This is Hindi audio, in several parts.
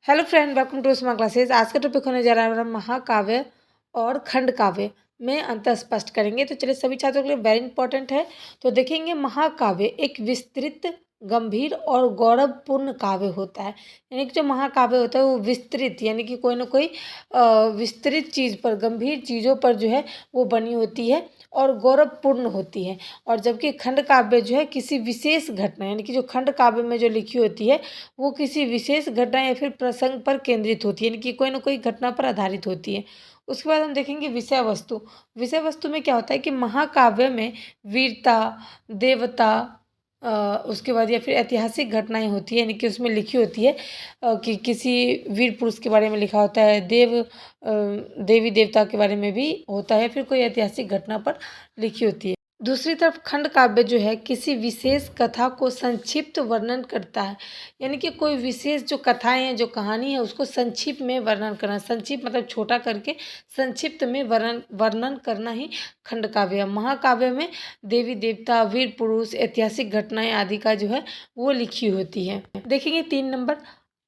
Hello friend, welcome to smart classes. आज का टॉपिक होने जा रहा है महाकाव्य और खंड काव्य में अंतर स्पष्ट करेंगे। तो चलिए, सभी छात्रों के लिए वेरी इंपॉर्टेंट है। तो देखेंगे, महाकाव्य एक विस्तृत, गंभीर और गौरवपूर्ण काव्य होता है। यानी कि जो महाकाव्य होता है वो विस्तृत, यानी कि कोई ना कोई विस्तृत चीज़ पर, गंभीर चीज़ों पर जो है वो बनी होती है और गौरवपूर्ण होती है। और जबकि खंड काव्य जो है किसी विशेष घटना, यानी कि जो खंड काव्य में जो लिखी होती है वो किसी विशेष घटना या फिर प्रसंग पर केंद्रित होती है, यानी कि कोई ना कोई घटना पर आधारित होती है। उसके बाद हम देखेंगे विषय वस्तु। विषय वस्तु में क्या होता है कि महाकाव्य में वीरता, देवता, उसके बाद या फिर ऐतिहासिक घटनाएं होती है, यानी कि उसमें लिखी होती है कि किसी वीर पुरुष के बारे में लिखा होता है, देवी देवता के बारे में भी होता है, फिर कोई ऐतिहासिक घटना पर लिखी होती है। दूसरी तरफ खंड काव्य जो है किसी विशेष कथा को संक्षिप्त वर्णन करता है, यानी कि कोई विशेष जो कथाएं हैं, जो कहानी है, उसको संक्षिप्त में वर्णन करना। संक्षिप्त मतलब छोटा करके संक्षिप्त में वर्णन वर्णन करना ही खंड काव्य है। महाकाव्य में देवी देवता, वीर पुरुष, ऐतिहासिक घटनाएं आदि का जो है वो लिखी होती है। देखेंगे 3 नंबर,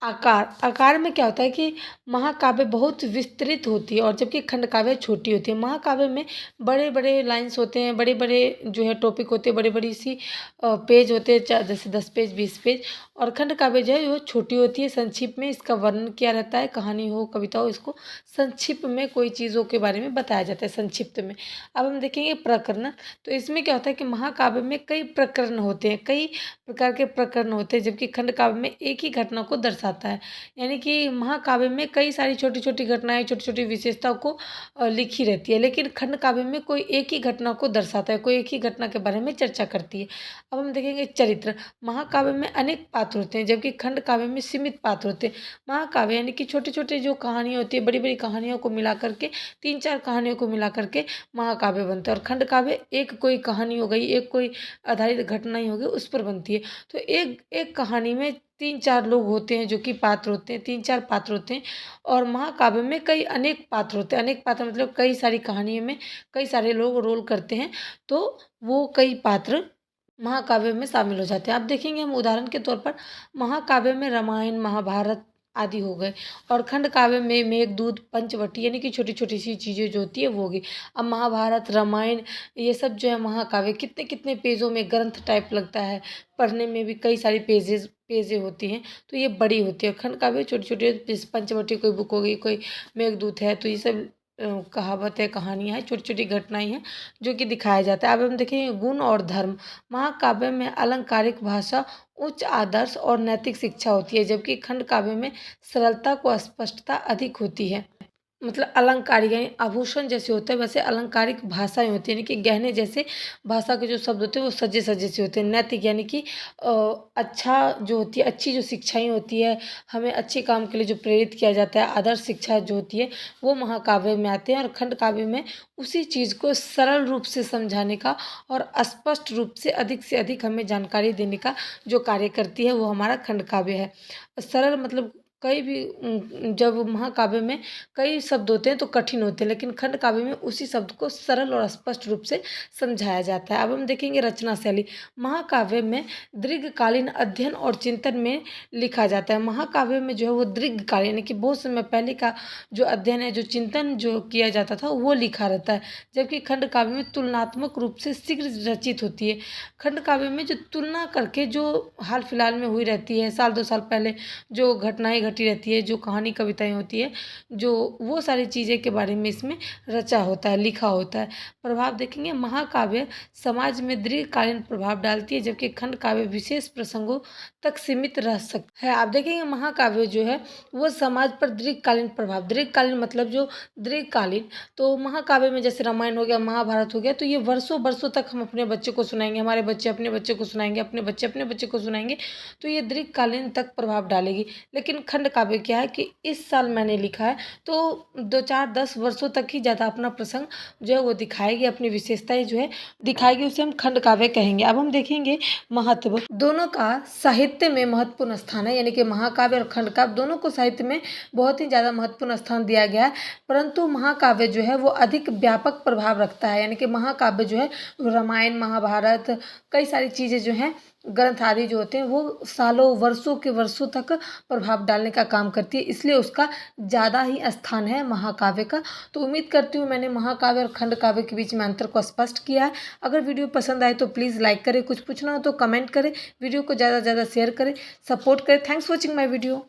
आकार। आकार में क्या होता है कि महाकाव्य बहुत विस्तृत होती है और जबकि खंड काव्य छोटी होती है। महाकाव्य में बड़े बड़े लाइन्स होते हैं, बड़े बड़े जो है टॉपिक होते हैं, बड़ी बड़ी सी पेज होते हैं, जैसे 10 पेज 20 पेज। और खंड काव्य जो है वो छोटी होती है, संक्षिप्त में इसका वर्णन किया रहता है। कहानी हो, कविता हो, इसको संक्षिप्त में कोई चीज़ों के बारे में बताया जाता है, संक्षिप्त में। अब हम देखेंगे प्रकरण। तो इसमें क्या होता है कि महाकाव्य में कई प्रकरण होते हैं, कई प्रकार के प्रकरण होते हैं, जबकि खंड काव्य में एक ही घटना को दर्शाता है। यानी कि महाकाव्य में कई सारी छोटी छोटी घटनाएं, छोटी छोटी विशेषताओं को लिखी रहती है, लेकिन खंड काव्य में कोई एक ही घटना को दर्शाता है, कोई एक ही घटना के बारे में चर्चा करती है। अब हम देखेंगे चरित्र। महाकाव्य में अनेक पात्र होते हैं, जबकि खंड काव्य में सीमित पात्र होते हैं। महाकाव्य यानी कि छोटे छोटे जो कहानियाँ होती है, बड़ी बड़ी कहानियों को मिला करके, 3-4 कहानियों को मिला करके महाकाव्य बनता है। और खंड काव्य एक कोई कहानी हो गई, एक कोई आधारित घटना ही हो गई, उस पर बनती है। तो एक एक कहानी में 3-4 लोग होते हैं जो कि पात्र होते हैं, 3-4 पात्र होते हैं। और महाकाव्य में कई अनेक पात्र होते हैं। अनेक पात्र मतलब कई सारी कहानियों में कई सारे लोग रोल करते हैं, तो वो कई पात्र महाकाव्य में शामिल हो जाते हैं। आप देखेंगे, हम उदाहरण के तौर पर महाकाव्य में रामायण, महाभारत आदि हो गए, और खंड काव्य में मेघदूत, पंचवटी, यानी कि छोटी छोटी सी चीज़ें जो होती है वो होगी। अब महाभारत, रामायण, ये सब जो है महाकाव्य कितने कितने पेजों में ग्रंथ टाइप लगता है, पढ़ने में भी कई सारी पेजें होती हैं, तो ये बड़ी होती है। खंड काव्य छोटी छोटी, जैसे पंचवटी कोई बुक हो गई, कोई मेघदूत है, तो ये सब कहावत है, कहानियाँ हैं, छोटी छोटी घटनाएं हैं जो कि दिखाया जाता है। अब हम देखेंगे गुण और धर्म। महाकाव्य में अलंकारिक भाषा, उच्च आदर्श और नैतिक शिक्षा होती है, जबकि खंड काव्य में सरलता को स्पष्टता अधिक होती है। मतलब अलंकारिक यानी आभूषण जैसे होते हैं, वैसे अलंकारिक भाषाएं होती हैं, यानी कि गहने जैसे भाषा के जो शब्द होते हैं वो सजे सजे से होते हैं। नैतिक यानी कि अच्छा जो होती है, अच्छी जो शिक्षाएं होती है, हमें अच्छे काम के लिए जो प्रेरित किया जाता है, आदर्श शिक्षा जो होती है, वो महाकाव्य में आते हैं। और खंड काव्य में उसी चीज़ को सरल रूप से समझाने का और स्पष्ट रूप से अधिक हमें जानकारी देने का जो कार्य करती है वो हमारा खंड काव्य है। सरल मतलब कई भी जब महाकाव्य में कई शब्द होते हैं तो कठिन होते हैं, लेकिन खंड काव्य में उसी शब्द को सरल और स्पष्ट रूप से समझाया जाता है। अब हम देखेंगे रचना शैली। महाकाव्य में दीर्घकालीन अध्ययन और चिंतन में लिखा जाता है। महाकाव्य में जो है वो दीर्घकालीन यानी कि बहुत समय पहले का जो अध्ययन है, जो चिंतन जो किया जाता था वो लिखा रहता है, जबकि खंड काव्य में तुलनात्मक रूप से शीघ्र रचित होती है। खंड काव्य में जो तुलना करके जो हाल फिलहाल में हुई रहती है, साल 2 साल पहले जो घटनाएं घटी रहती है, जो कहानी कविताएं होती है, जो वो सारी चीज़ें के बारे में इसमें रचा होता है, लिखा होता है। प्रभाव देखेंगे, महाकाव्य समाज में दीर्घकालीन प्रभाव डालती है, जबकि खंड काव्य विशेष प्रसंगों तक सीमित रह सकता है। आप देखेंगे महाकाव्य जो है वो समाज पर दीर्घकालीन मतलब जो दीर्घकालीन, तो महाकाव्य में जैसे रामायण हो गया, महाभारत हो गया, तो ये वर्षों वर्षों तक हम अपने बच्चे को सुनाएंगे, हमारे बच्चे अपने बच्चे को सुनाएंगे, अपने बच्चे अपने बच्चे को सुनाएंगे, तो ये दीर्घकालीन तक प्रभाव डालेगी। लेकिन खंड काव्य क्या है कि इस साल मैंने लिखा है तो 2-4-10 वर्षों तक ही ज़्यादा अपना प्रसंग जो है वो दिखाएगी, अपनी विशेषताएं जो है दिखाएगी, उसे हम खंड काव्य कहेंगे। अब हम देखेंगे महत्व। दोनों का साहित्य में महत्वपूर्ण स्थान है, यानी कि महाकाव्य और खंड काव्य दोनों को साहित्य में बहुत ही ज़्यादा महत्वपूर्ण स्थान दिया गया है, परंतु महाकाव्य जो है वो अधिक व्यापक प्रभाव रखता है। यानी कि महाकाव्य जो है रामायण, महाभारत, कई सारी चीज़ें जो हैं ग्रंथ आदि जो होते हैं वो सालों वर्षों के वर्षों तक प्रभाव डालने का काम करती है, इसलिए उसका ज़्यादा ही स्थान है महाकाव्य का। तो उम्मीद करती हूँ मैंने महाकाव्य और खंड काव्य के बीच में अंतर को स्पष्ट किया है। अगर वीडियो पसंद आए तो प्लीज़ लाइक करें, कुछ पूछना हो तो कमेंट करें, वीडियो को ज़्यादा से ज़्यादा शेयर करें, सपोर्ट करें। Thanks for watching my video.